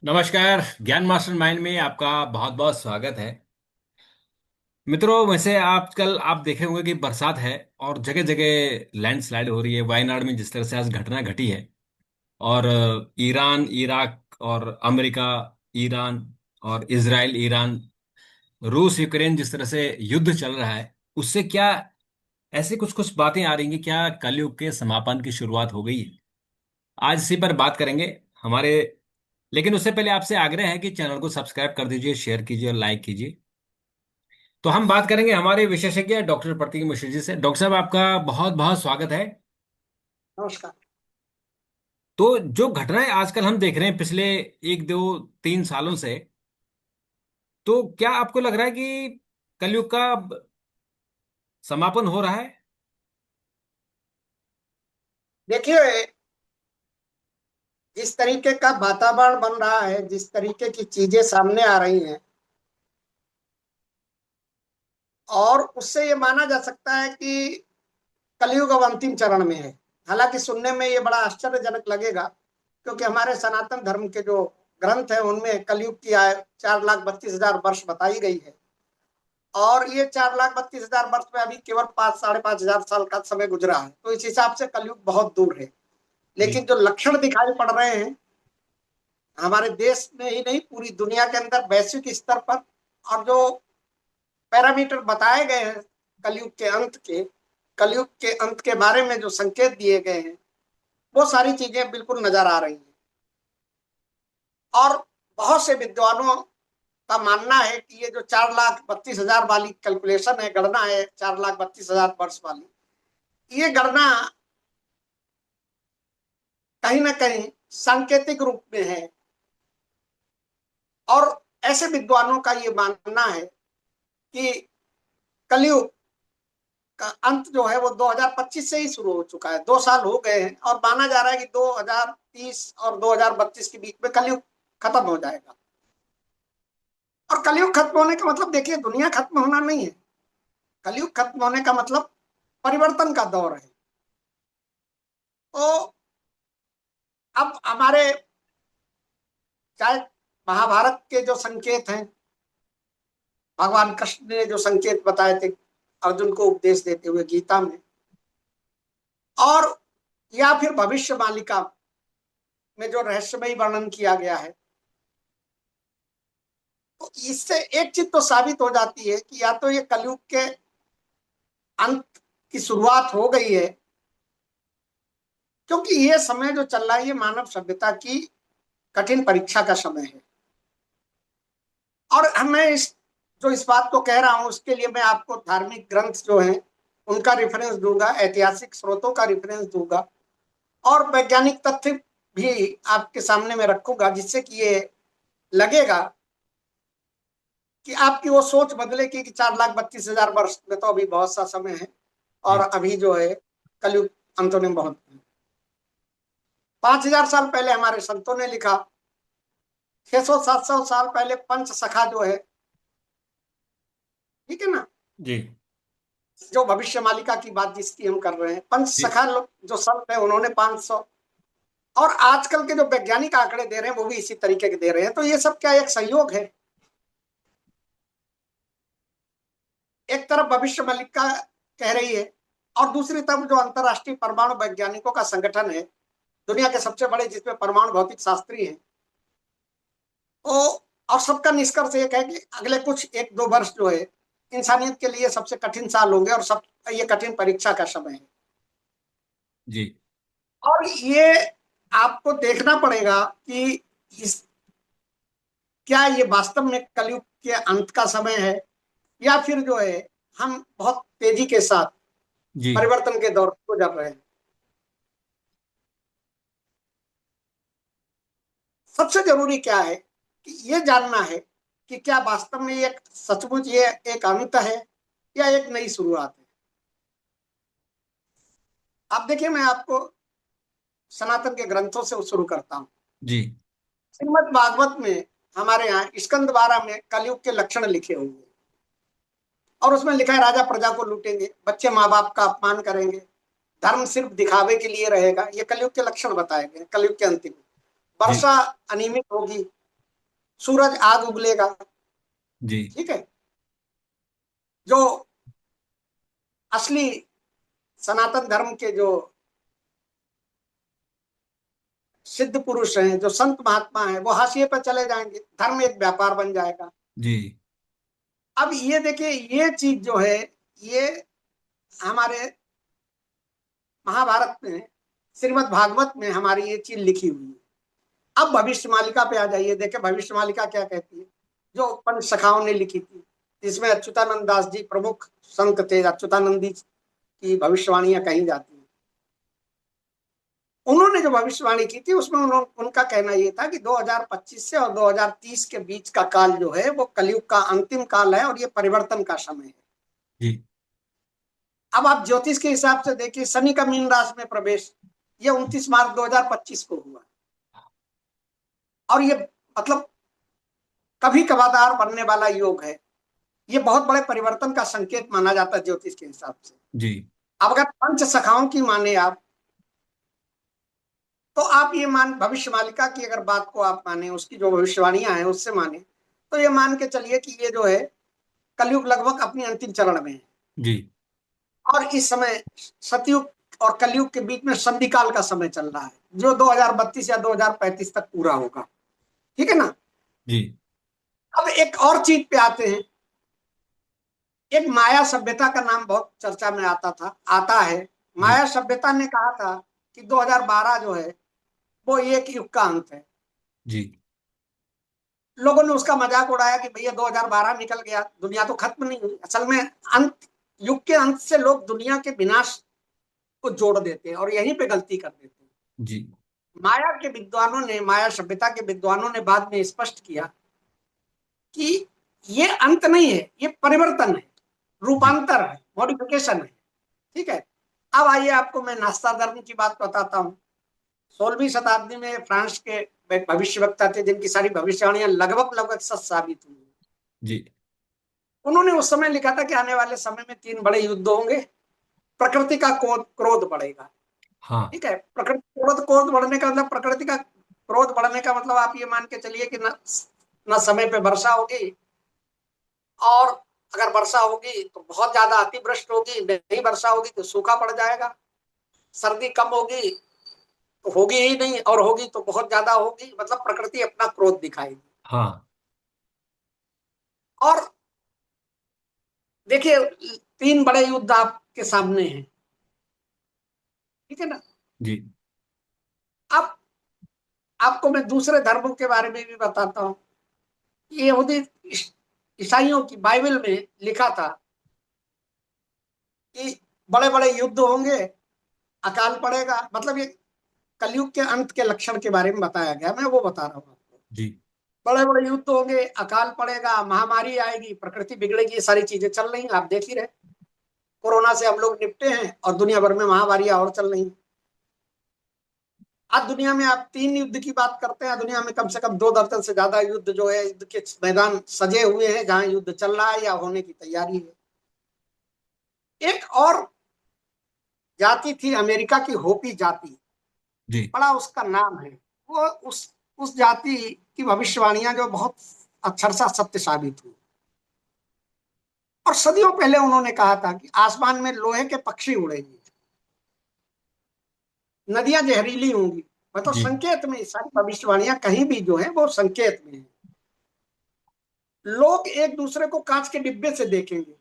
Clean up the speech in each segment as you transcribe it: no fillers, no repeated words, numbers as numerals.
नमस्कार। ज्ञान master mind में आपका बहुत बहुत स्वागत है। मित्रों, वैसे आजकल आप देखे होंगे कि बरसात है और जगह जगह लैंडस्लाइड हो रही है। वायनाड में जिस तरह से आज घटना घटी है, और ईरान इराक और अमेरिका, ईरान और इजराइल ईरान, रूस यूक्रेन जिस तरह से युद्ध चल रहा है, उससे क्या ऐसी कुछ कुछ बातें आ रही हैं कि क्या कलयुग के समापन की शुरुआत हो गई है। आज इसी पर बात करेंगे हमारे। लेकिन उससे पहले आपसे आग्रह है कि चैनल को सब्सक्राइब कर दीजिए, शेयर कीजिए और लाइक कीजिए। तो हम बात करेंगे हमारे विशेषज्ञ डॉक्टर प्रतीक मिश्र जी से। डॉक्टर साहब, आपका बहुत बहुत स्वागत है। नमस्कार। तो जो घटनाएं आजकल हम देख रहे हैं पिछले एक दो तीन सालों से, तो क्या आपको लग रहा है कि कलयुग का समापन हो रहा है? देखिए, जिस तरीके का वातावरण बन रहा है, जिस तरीके की चीजें सामने आ रही हैं, और उससे ये माना जा सकता है कि कलयुग अब अंतिम चरण में है। हालांकि सुनने में ये बड़ा आश्चर्यजनक लगेगा, क्योंकि हमारे सनातन धर्म के जो ग्रंथ हैं उनमें कलयुग की आयु 4,32,000 वर्ष बताई गई है। और ये 4,32,000 वर्ष में अभी केवल 5 साढ़े 5 हजार साल का समय गुजरा है, तो इस हिसाब से कलयुग बहुत दूर है। जी। लेकिन जो लक्षण दिखाई पड़ रहे हैं हमारे देश में ही नहीं, पूरी दुनिया के अंदर वैश्विक स्तर पर, और जो पैरामीटर बताए गए हैं कलयुग के अंत के बारे में जो संकेत दिए गए हैं, वो सारी चीजें बिल्कुल नजर आ रही हैं। और बहुत से विद्वानों का मानना है कि ये जो 4,32,000 वाली कैलकुलेशन है, गणना है 4,32,000 वर्ष वाली, ये गणना कहीं ना कहीं सांकेतिक रूप में है। और ऐसे विद्वानों का ये मानना है कि कलयुग का अंत जो है वो 2025 से ही शुरू हो चुका है। 2 साल हो गए हैं और माना जा रहा है कि 2030 और 2032 के बीच में कलयुग खत्म हो जाएगा। और कलयुग खत्म होने का मतलब, देखिए, दुनिया खत्म होना नहीं है। कलयुग खत्म होने का मतलब परिवर्तन का दौर है। तो अब हमारे, चाहे महाभारत के जो संकेत हैं, भगवान कृष्ण ने जो संकेत बताए थे अर्जुन को उपदेश देते हुए गीता में, और या फिर भविष्य मालिका में जो रहस्यमयी वर्णन किया गया है, तो इससे एक चीज तो साबित हो जाती है कि या तो ये कलयुग के अंत की शुरुआत हो गई है, क्योंकि ये समय जो चल रहा है ये मानव सभ्यता की कठिन परीक्षा का समय है। और मैं इस बात को कह रहा हूं, उसके लिए मैं आपको धार्मिक ग्रंथ जो हैं उनका रेफरेंस दूंगा, ऐतिहासिक स्रोतों का रेफरेंस दूंगा, और वैज्ञानिक तथ्य भी आपके सामने में रखूंगा, जिससे कि ये लगेगा कि आपकी वो सोच बदलेगी कि 4,32,000 वर्ष में तो अभी बहुत सा समय है, और जी। अभी जो है कलयुग अंत होने में बहुत 5,000 साल पहले हमारे संतों ने लिखा। 600 700 साल पहले पंच सखा जो है, ठीक है ना, जी। जो भविष्य मालिका की बात जिसकी हम कर रहे हैं, पंच जी। सखा लोग जो संत है उन्होंने 500, और आजकल के जो वैज्ञानिक आंकड़े दे रहे हैं वो भी इसी तरीके के दे रहे हैं। तो ये सब क्या एक संयोग है? एक तरफ भविष्य मालिका कह रही है, और दूसरी तरफ जो अंतरराष्ट्रीय परमाणु वैज्ञानिकों का संगठन है, दुनिया के सबसे बड़े, जिसमें परमाणु भौतिक शास्त्री हैं, तो और सबका निष्कर्ष एक है कि अगले कुछ 1 2 वर्ष जो है इंसानियत के लिए सबसे कठिन साल होंगे, और सब ये कठिन परीक्षा का समय है। जी। और ये आपको देखना पड़ेगा कि इस क्या ये वास्तव में कलयुग के अंत का समय है, या फिर जो है हम बहुत तेजी के साथ जी। परिवर्तन के दौर को गुजर रहे हैं। सबसे जरूरी क्या है कि ये जानना है कि क्या वास्तव में ये सचमुच ये एक अंत है या एक नई शुरुआत है। आप देखिए, मैं आपको सनातन के ग्रंथों से शुरू करता हूँ। जी। श्रीमद् भागवत में हमारे यहाँ स्कंद 12 में कलयुग के लक्षण लिखे हुए हैं, और उसमें लिखा है राजा प्रजा को लूटेंगे, बच्चे माँ बाप का अपमान करेंगे, धर्म सिर्फ दिखावे के लिए रहेगा। ये कलयुग के लक्षण बताए गए, कलयुग के अंतिम। जी। वर्षा अनियमित होगी, सूरज आग उगलेगा। जी। ठीक है। जो असली सनातन धर्म के जो सिद्ध पुरुष हैं, जो संत महात्मा हैं, वो हाशिए पर चले जाएंगे, धर्म एक व्यापार बन जाएगा। जी। अब ये देखिए, ये चीज जो है, ये हमारे महाभारत में, श्रीमद् भागवत में हमारी ये चीज लिखी हुई है। अब भविष्य मालिका पे आ जाइए, देखे भविष्य मालिका क्या कहती है, जो पंच सखाओं ने लिखी थी। इसमें अच्युतानंद दास जी प्रमुख संत थे, अच्युतानंद जी की भविष्यवाणियां कही जाती हैं। उन्होंने जो भविष्यवाणी की थी उसमें उनका कहना यह था कि 2025 से और 2030 के बीच का काल जो है वो कलयुग का अंतिम काल है और ये परिवर्तन का समय है। जी। अब आप ज्योतिष के हिसाब से देखिए, शनि का मीन राशि में प्रवेश ये 29 मार्च 2025 को हुआ। और ये मतलब कभी कभार बनने वाला योग है। ये बहुत बड़े परिवर्तन का संकेत माना जाता है ज्योतिष के हिसाब से। जी। अब अगर पंच सखाओं की माने आप, तो आप ये मान भविष्य मालिका की अगर बात को आप माने, उसकी जो भविष्यवाणियां हैं उससे माने, तो ये मान के चलिए कि ये जो है कलयुग लगभग अपनी अंतिम चरण में है। जी। और इस समय सतयुग और कलयुग के बीच में संधि काल का समय चल रहा है, जो 2032 या 2035 तक पूरा होगा। ठीक है ना। जी। अब एक और चीज पे आते हैं। एक माया सभ्यता का नाम बहुत चर्चा में आता है। जी। माया सभ्यता ने कहा था कि 2012 जो है वो एक युग का अंत है। जी। लोगों ने उसका मजाक उड़ाया कि भैया 2012 निकल गया, दुनिया तो खत्म नहीं हुई। असल में अंत, युग के अंत से लोग दुनिया के विनाश को जोड़ देते हैं और यहीं पे गलती कर देते हैं। जी। माया के विद्वानों ने, माया सभ्यता के विद्वानों ने बाद में स्पष्ट किया कि ये अंत नहीं है, ये परिवर्तन है, जी। रूपांतर है, मॉडिफिकेशन है। ठीक है। अब आइए आपको मैं नास्ता धर्म की बात बताता हूँ। 16वीं शताब्दी में फ्रांस के एक भविष्यवक्ता थे जिनकी सारी भविष्यवाणियां लगभग लगभग सच साबित हुई। जी। उन्होंने उस समय लिखा था कि आने वाले समय में 3 बड़े युद्ध होंगे। प्रकृति का क्रोध बढ़ेगा। हाँ। ठीक है। प्रकृति क्रोध क्रोध बढ़ने का मतलब, प्रकृति का क्रोध बढ़ने का मतलब आप ये मान के चलिए कि न समय पे वर्षा होगी, और अगर वर्षा होगी तो बहुत ज्यादा अतिवृष्टि होगी, नहीं वर्षा होगी तो सूखा पड़ जाएगा। सर्दी कम होगी तो होगी ही नहीं, और होगी तो बहुत ज्यादा होगी, मतलब प्रकृति अपना क्रोध दिखाएगी। हाँ। और देखिए, 3 बड़े युद्ध आपके सामने हैं। ठीक है ना। जी। अब आपको मैं दूसरे धर्मों के बारे में भी बताता हूँ। यहूदी ईसाइयों की बाइबल में लिखा था कि बड़े बड़े युद्ध होंगे, अकाल पड़ेगा, मतलब ये कलयुग के अंत के लक्षण के बारे में बताया गया। मैं वो बता रहा हूँ आपको। जी। बड़े बड़े युद्ध होंगे, अकाल पड़ेगा, महामारी आएगी, प्रकृति बिगड़ेगी, ये सारी चीजें चल रही हैं, आप देख ही रहे। कोरोना से हम लोग निपटे हैं और दुनिया भर में महामारी और चल रही है। आज दुनिया में आप 3 युद्ध की बात करते हैं, दुनिया में कम से कम 2 दर्जन से ज्यादा युद्ध जो है, युद्ध के मैदान सजे हुए हैं जहां युद्ध चल रहा है या होने की तैयारी है। एक और जाति थी अमेरिका की, होपी जाति, जी। बड़ा उसका नाम है। वो उस जाति की भविष्यवाणियां जो बहुत अक्षरशः सत्य साबित हुई। और सदियों पहले उन्होंने कहा था कि आसमान में लोहे के पक्षी उड़ेंगे, नदियां जहरीली होंगी। मतलब जी। संकेत में सारी भविष्यवाणियां कहीं भी जो है वो संकेत में है। लोग एक दूसरे को कांच के डिब्बे से देखेंगे।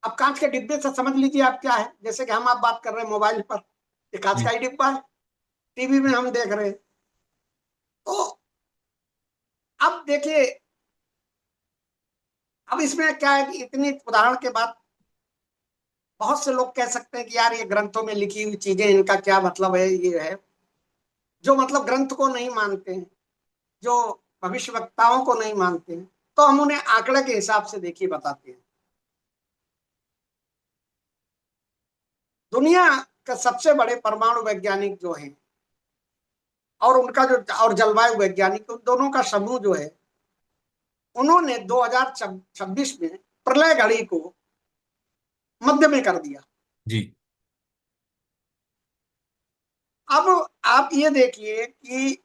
अब कांच के डिब्बे से समझ लीजिए आप क्या है, जैसे कि हम आप बात कर रहे हैं मोबाइल पर, ये कांच का जी। ही डिब्बा है, टीवी में हम देख रहे हैं। तो अब देखिए, अब इसमें क्या है कि इतनी उदाहरण के बाद बहुत से लोग कह सकते हैं कि यार ये ग्रंथों में लिखी हुई चीजें, इनका क्या मतलब है, ये है। जो मतलब ग्रंथ को नहीं मानते हैं, जो भविष्यवक्ताओं को नहीं मानते हैं, तो हम उन्हें आंकड़े के हिसाब से देखिए बताते हैं। दुनिया के सबसे बड़े परमाणु वैज्ञानिक जो हैं, और उनका जो, और जलवायु वैज्ञानिक, उन दोनों का समूह जो है, उन्होंने 2026 में प्रलय घड़ी को मध्य में कर दिया। जी। अब आप ये देखिए कि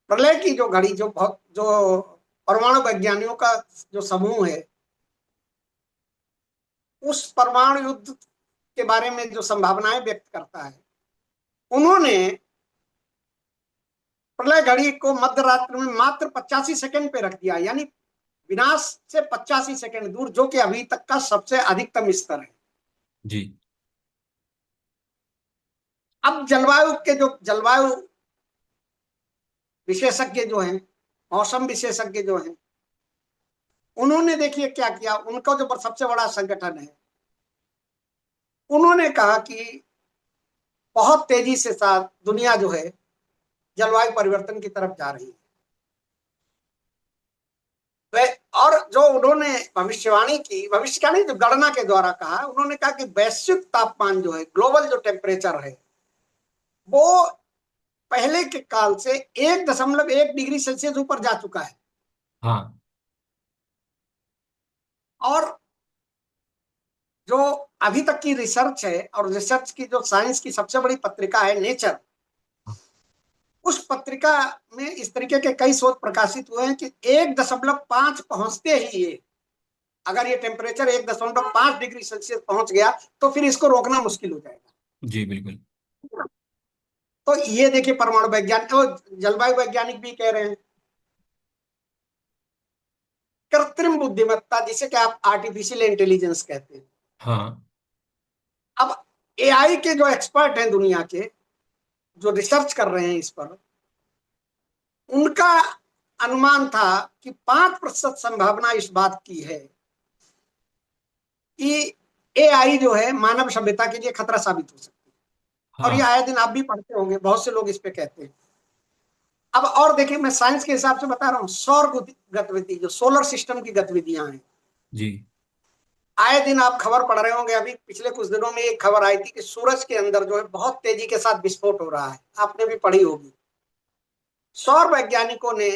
प्रलय की जो घड़ी, जो परमाणु वैज्ञानिकों का जो समूह है, उस परमाणु युद्ध के बारे में जो संभावनाएं व्यक्त करता है, उन्होंने प्रलय घड़ी को मध्य रात्रि में मात्र 85 सेकंड पे रख दिया, यानी विनाश से 85 सेकंड दूर, जो कि अभी तक का सबसे अधिकतम स्तर है। जी। अब जलवायु विशेषज्ञ जो हैं, मौसम विशेषज्ञ जो हैं, उन्होंने देखिए क्या किया। उनका जो सबसे बड़ा संगठन है, उन्होंने कहा कि बहुत तेजी से साथ दुनिया जो है जलवायु परिवर्तन की तरफ जा रही है। और जो उन्होंने भविष्यवाणी की, भविष्यवाणी जो गणना के द्वारा कहा, उन्होंने कहा कि वैश्विक तापमान जो है, ग्लोबल जो टेम्परेचर है, वो पहले के काल से 1.1 डिग्री सेल्सियस ऊपर जा चुका है। हाँ। और जो अभी तक की रिसर्च है, और रिसर्च की जो साइंस की सबसे बड़ी पत्रिका है नेचर, उस पत्रिका में इस तरीके के कई शोध प्रकाशित हुए हैं कि 1.5 पहुंचते ही ये, अगर ये टेम्परेचर 1.5 डिग्री सेल्सियस पहुंच गया, तो फिर इसको रोकना मुश्किल हो जाएगा। जी बिल्कुल। तो ये देखिए, परमाणु वैज्ञानिक और जलवायु वैज्ञानिक भी कह रहे हैं। कृत्रिम बुद्धिमत्ता, जिसे कि आप आर्टिफिशियल इंटेलिजेंस कहते हैं। हाँ। अब एआई के जो एक्सपर्ट हैं दुनिया के, जो रिसर्च कर रहे हैं इस पर, उनका अनुमान था कि 5% संभावना इस बात की है कि एआई जो है मानव सभ्यता के लिए खतरा साबित हो सकती है। और ये हाँ। आए दिन आप भी पढ़ते होंगे, बहुत से लोग इस पे कहते हैं। अब और देखिए, मैं साइंस के हिसाब से बता रहा हूँ, सौर गतिविधि, जो सोलर सिस्टम की गतिविधियां हैं, जी। आए दिन आप खबर पढ़ रहे होंगे। अभी पिछले कुछ दिनों में एक खबर आई थी कि सूरज के अंदर जो है बहुत तेजी के साथ विस्फोट हो रहा है, आपने भी पढ़ी होगी। सौर वैज्ञानिकों ने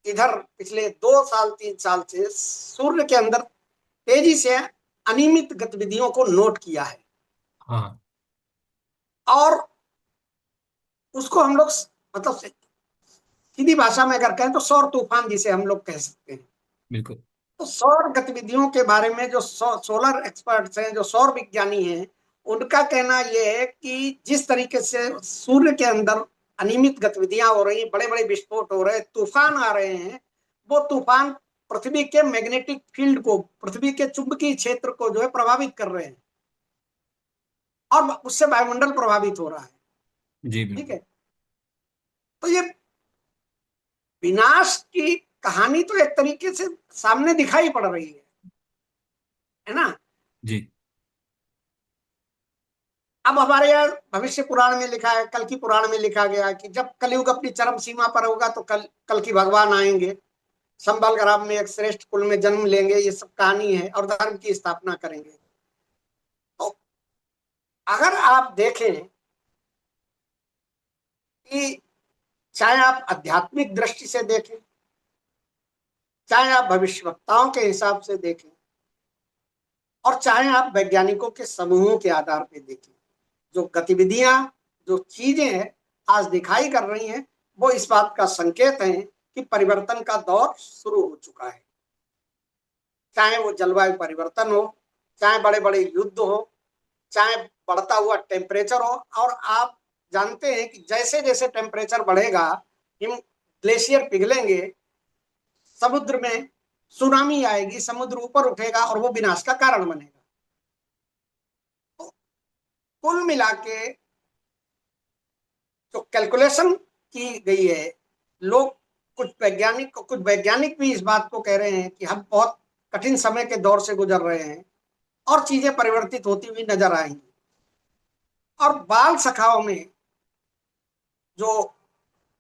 इधर पिछले 2 साल 3 साल से सूर्य के अंदर तेजी से अनियमित गतिविधियों को नोट किया है। हाँ। और उसको हम लोग, मतलब सीधी भाषा में अगर कहें तो सौर तूफान जिसे हम लोग कह सकते हैं। बिल्कुल। तो सौर गतिविधियों के बारे में जो सोलर एक्सपर्ट्स हैं, जो सौर विज्ञानी हैं, उनका कहना यह है कि जिस तरीके से सूर्य के अंदर अनियमित गतिविधियां हो रही, बड़े बड़े विस्फोट हो रहे, तूफान आ रहे हैं, वो तूफान पृथ्वी के मैग्नेटिक फील्ड को, पृथ्वी के चुंबकीय क्षेत्र को जो है प्रभावित कर रहे हैं, और उससे वायुमंडल प्रभावित हो रहा है। जी ठीक बिल्कुल। है। तो ये विनाश की कहानी तो एक तरीके से सामने दिखाई पड़ रही है ना। जी। अब हमारे यहाँ भविष्य पुराण में लिखा है, कल की पुराण में लिखा गया है कि जब कलयुग अपनी चरम सीमा पर होगा, तो कल की भगवान आएंगे, संबल ग्राम में एक श्रेष्ठ कुल में जन्म लेंगे, ये सब कहानी है, और धर्म की स्थापना करेंगे। तो अगर आप देखें कि चाहे आप आध्यात्मिक दृष्टि से देखें, चाहे आप भविष्यवक्ताओं के हिसाब से देखें, और चाहे आप वैज्ञानिकों के समूहों के आधार पर देखें, जो गतिविधियां, जो चीजें हैं आज दिखाई कर रही हैं, वो इस बात का संकेत है कि परिवर्तन का दौर शुरू हो चुका है। चाहे वो जलवायु परिवर्तन हो, चाहे बड़े बड़े युद्ध हो, चाहे बढ़ता हुआ टेम्परेचर हो। और आप जानते हैं कि जैसे जैसे टेम्परेचर बढ़ेगा, हिम ग्लेशियर पिघलेंगे, समुद्र में सुनामी आएगी, समुद्र ऊपर उठेगा और वो विनाश का कारण बनेगा। तो कुल मिला के जो कैलकुलेशन की गई है, लोग, कुछ वैज्ञानिक भी इस बात को कह रहे हैं कि हम बहुत कठिन समय के दौर से गुजर रहे हैं, और चीजें परिवर्तित होती हुई नजर आएंगी। और बाल सखाओं में जो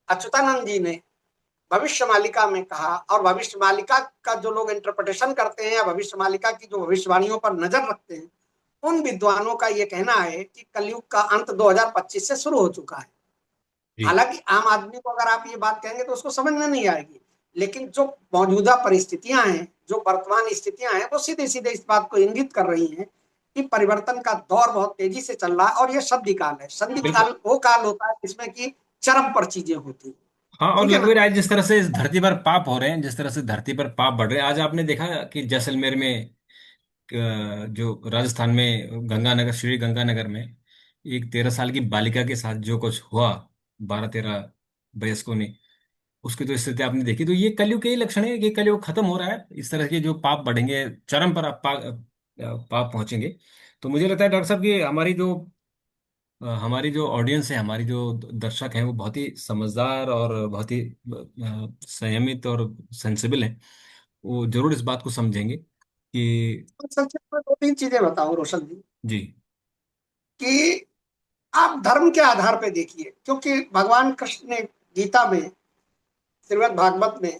अच्युतानंद जी ने भविष्य मालिका में कहा, और भविष्य मालिका का जो लोग इंटरप्रिटेशन करते हैं, या भविष्य मालिका की जो भविष्यवाणियों पर नजर रखते हैं, उन विद्वानों का यह कहना है कि कलयुग का अंत 2025 से शुरू हो चुका है। जी। हालांकि आम आदमी को अगर आप ये बात कहेंगे तो उसको समझ में नहीं आएगी, लेकिन जो मौजूदा परिस्थितियां हैं, जो वर्तमान स्थितियां हैं, वो सीधे सीधे इस बात को इंगित कर रही हैं कि परिवर्तन का दौर बहुत तेजी से चल रहा है। और ये संधि काल है। संधि बिल्कुल। काल वो काल होता है जिसमें कि चरम पर चीजें होती हैं। हाँ, और ठीक है लग ना। भी रहा है जिस तरह से इस धरती पर पाप हो रहे हैं, जिस तरह से धरती पर पाप बढ़ रहे हैं। आज आपने देखा कि जैसलमेर में जो राजस्थान में गंगानगर, श्री गंगानगर में एक 13 साल की बालिका के साथ जो कुछ हुआ, 12-13 वयस्कों ने, उसकी तो स्थिति आपने देखी। तो ये कलयुग के ही लक्षण है, ये कलयुग खत्म हो रहा है। इस तरह के जो पाप बढ़ेंगे, चरम पर पाप पहुंचेंगे। तो मुझे लगता है डॉक्टर साहब कि हमारी जो ऑडियंस है, हमारी जो दर्शक हैं, वो बहुत ही समझदार और बहुत ही संयमित और सेंसिबल है। वो जरूर इस बात को समझेंगे कि तो सबसे पहले दो तीन चीजें बताओ रोशन जी, जी, कि आप धर्म के आधार पे देखिए, क्योंकि भगवान कृष्ण ने गीता में, श्रीमद् भागवत में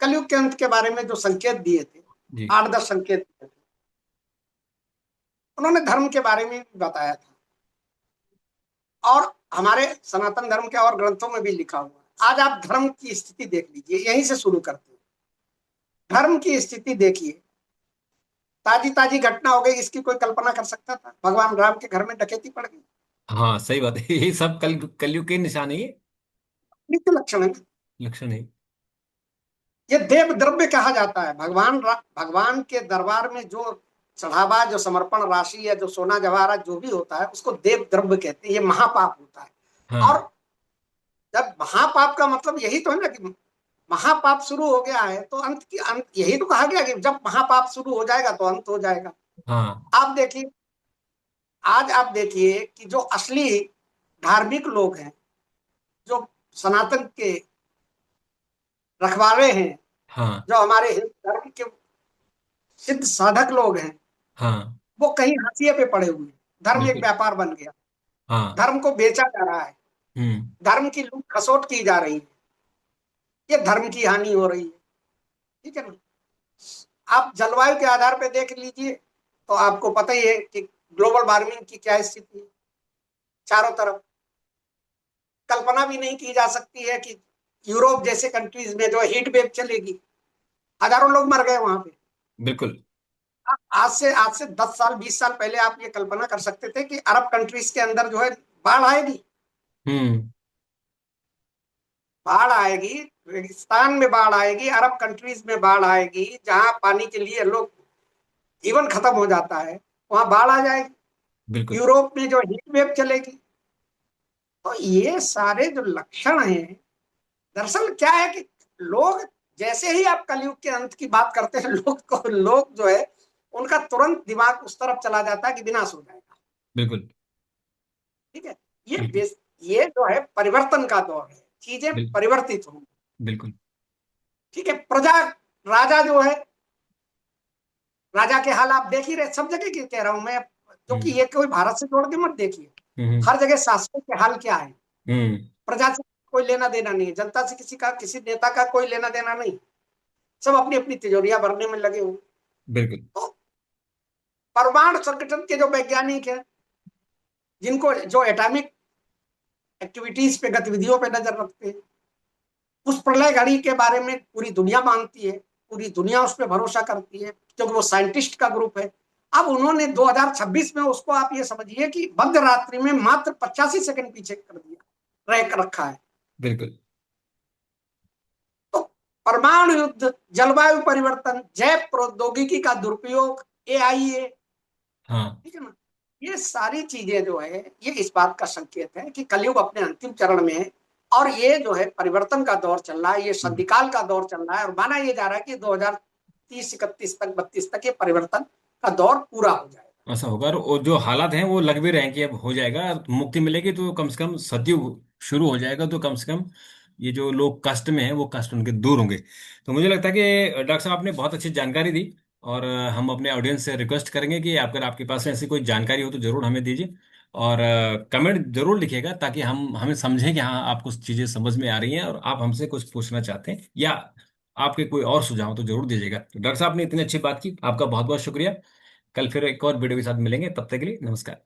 कलयुग के अंत के बारे में जो संकेत दिए थे, जी, 8-10 संकेत दिए थे, उन्होंने धर्म के बारे में भी बताया था। और हमारे सनातन धर्म के और ग्रंथों में भी लिखा हुआ है। आज आप धर्म की स्थिति देख लीजिए, यहीं से शुरू करते हैं। धर्म की स्थिति देखिए, ताजी ताजी घटना हो गई, इसकी कोई कल्पना कर सकता था? भगवान राम के घर में डकैती पड़ गई। हाँ, सही बात है। ये सब कलयुग के निशान है, ये नित्य लक्षण है। लक्षण है। ये देव द्रव्य कहा जाता है। भगवान के दरबार में जो चढ़ावा, जो समर्पण राशि या जो सोना जवाहरात जो भी होता है, उसको देव द्रव्य कहते हैं। ये महापाप होता है। हाँ, और जब महापाप का मतलब यही तो है ना, कि महापाप शुरू हो गया है तो अंत की अंत, यही तो कहा गया कि जब महापाप शुरू हो जाएगा तो अंत हो जाएगा। हाँ, आप देखिए, आज आप देखिए कि जो असली धार्मिक लोग हैं, जो सनातन के रखवाले हैं, हाँ, जो हमारे हिंदू धर्म के सिद्ध साधक लोग हैं, हाँ, वो कहीं हाशिए पे पड़े हुए हैं। धर्म एक बिल्कुल, व्यापार बन गया। हाँ, धर्म को बेचा जा रहा है। हम्म, धर्म की लूट खसोट की जा रही है। ये धर्म की हानि हो रही है। ठीक है ना। आप जलवायु के आधार पर देख लीजिए, तो आपको पता ही है कि ग्लोबल वार्मिंग की क्या स्थिति है चारों तरफ। कल्पना भी नहीं की जा सकती है कि यूरोप जैसे कंट्रीज में जो हीट वेव चलेगी, हजारों लोग मर गए वहां पे। बिल्कुल, आज से 10 साल 20 साल पहले आप ये कल्पना कर सकते थे कि अरब कंट्रीज के अंदर जो है बाढ़ आएगी? हम्म, बाढ़ आएगी, रेगिस्तान में बाढ़ आएगी, अरब कंट्रीज में बाढ़ आएगी, जहां पानी के लिए लोग जीवन खत्म हो जाता है, वहां बाढ़ आ जाएगी। बिल्कुल, यूरोप में जो हीट वेव चलेगी। तो ये सारे जो लक्षण हैं, दरअसल क्या है कि लोग, जैसे ही आप कलयुग के अंत की बात करते हैं, लोग जो है, उनका तुरंत दिमाग उस तरफ चला जाता है कि विनाश हो जाएगा। बिल्कुल, ठीक है। ये बिल्कुल, ये जो है परिवर्तन का दौर है। चीजें बिल्कुल, परिवर्तित होंगी। बिल्कुल, ठीक है। प्रजा, राजा जो है, राजा के हाल आप देख ही रहे, सब जगह की कह रहा हूं मैं, क्योंकि हम्म, ये कोई भारत से जोड़ के मत देखिए। हम्म, हर जगह शासकों के हाल क्या है। हम्म, प्रजा से कोई लेना देना नहीं है, जनता से किसी नेता का कोई लेना देना नहीं। सब अपनी अपनी तिजोरियां भरने में लगे हुए। बिल्कुल, तो परमाणु संगठन के जो वैज्ञानिक हैं, जिनको जो एटॉमिक एक्टिविटीज पे, गतिविधियों पे नजर रखते हैं, उस प्रलय घड़ी के बारे में पूरी दुनिया मानती है। पूरी दुनिया उस पर भरोसा करती है, क्योंकि वो साइंटिस्ट का ग्रुप है। अब उन्होंने 2026 में उसको, आप ये समझिए कि मध्य रात्रि में मात्र 85 सेकंड पीछे कर दिया, रैक रखा है। बिल्कुल, तो परमाणु युद्ध, जलवायु परिवर्तन, जैव प्रौद्योगिकी का दुरुपयोग, एआईए, हाँ, ठीक है ना, ये सारी चीजें जो है, ये इस बात का संकेत है कि कलयुग अपने अंतिम चरण में है। और ये जो है परिवर्तन का दौर चल रहा है, ये हम्म, संधिकाल का दौर चल रहा है, और माना ये जा रहा है कि 2030 31 तक 32 तक ये परिवर्तन का दौर पूरा हो जाएगा। ऐसा होगा। और वो जो हालात हैं वो लग भी रहे हैं कि अब हो जाएगा, मुक्ति मिलेगी तो कम से कम सतयुग शुरू हो जाएगा, तो कम से कम ये जो लोग कष्ट में हैं वो कष्ट उनके दूर होंगे। तो मुझे लगता है कि डॉक्टर साहब आपने बहुत अच्छी जानकारी दी। और हम अपने ऑडियंस से रिक्वेस्ट करेंगे कि अगर आपके पास ऐसी कोई जानकारी हो तो जरूर हमें दीजिए। और कमेंट जरूर लिखिएगा, ताकि हमें समझें कि हाँ, आपको चीज़ें समझ में आ रही हैं और आप हमसे कुछ पूछना चाहते हैं, या आपके कोई और सुझाव तो जरूर दीजिएगा। तो डॉक्टर साहब ने इतनी अच्छी बात की, आपका बहुत बहुत शुक्रिया। कल फिर एक और वीडियो के साथ मिलेंगे, तब तक के लिए नमस्कार।